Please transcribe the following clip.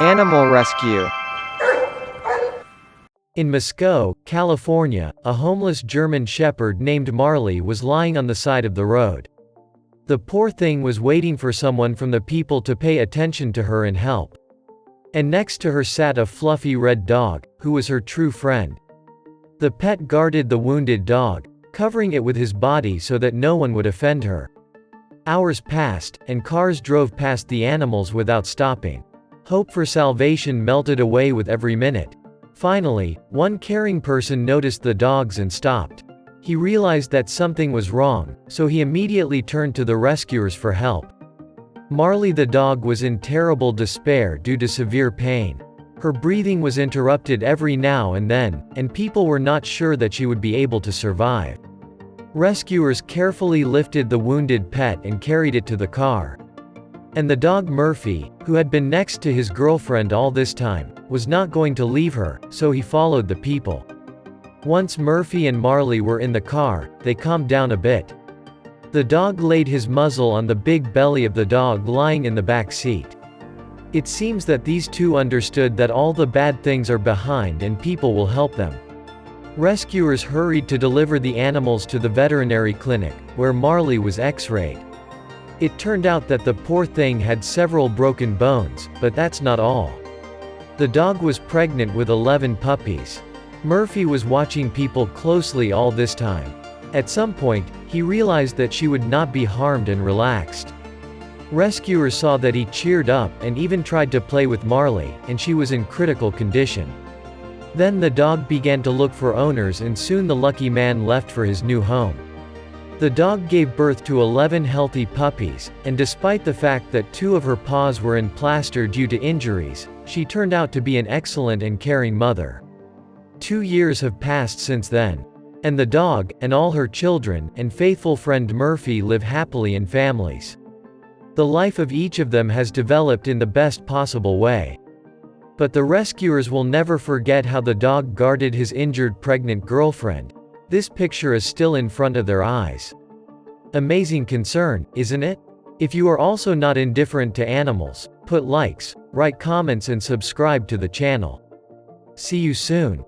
Animal rescue. In Moscow, California, a homeless German shepherd named Marley was lying on the side of the road. The poor thing was waiting for someone from the people to pay attention to her and help. And next to her sat a fluffy red dog, who was her true friend. The pet guarded the wounded dog, covering it with his body so that no one would offend her. Hours passed, and cars drove past the animals without stopping. Hope for salvation melted away with every minute. Finally, one caring person noticed the dogs and stopped. He realized that something was wrong, so he immediately turned to the rescuers for help. Marley the dog was in terrible despair due to severe pain. Her breathing was interrupted every now and then, and people were not sure that she would be able to survive. Rescuers carefully lifted the wounded pet and carried it to the car. And the dog Murphy, who had been next to his girlfriend all this time, was not going to leave her, so he followed the people. Once Murphy and Marley were in the car, they calmed down a bit. The dog laid his muzzle on the big belly of the dog lying in the back seat. It seems that these two understood that all the bad things are behind and people will help them. Rescuers hurried to deliver the animals to the veterinary clinic, where Marley was x-rayed. It turned out that the poor thing had several broken bones, but that's not all. The dog was pregnant with 11 puppies. Murphy was watching people closely all this time. At some point, he realized that she would not be harmed and relaxed. Rescuers saw that he cheered up and even tried to play with Marley, and she was in critical condition. Then the dog began to look for owners and soon the lucky man left for his new home. The dog gave birth to 11 healthy puppies, and despite the fact that 2 of her paws were in plaster due to injuries, she turned out to be an excellent and caring mother. 2 years have passed since then. And the dog, and all her children, and faithful friend Murphy live happily in families. The life of each of them has developed in the best possible way. But the rescuers will never forget how the dog guarded his injured pregnant girlfriend. This picture is still in front of their eyes. Amazing concern, isn't it? If you are also not indifferent to animals, put likes, write comments and subscribe to the channel. See you soon.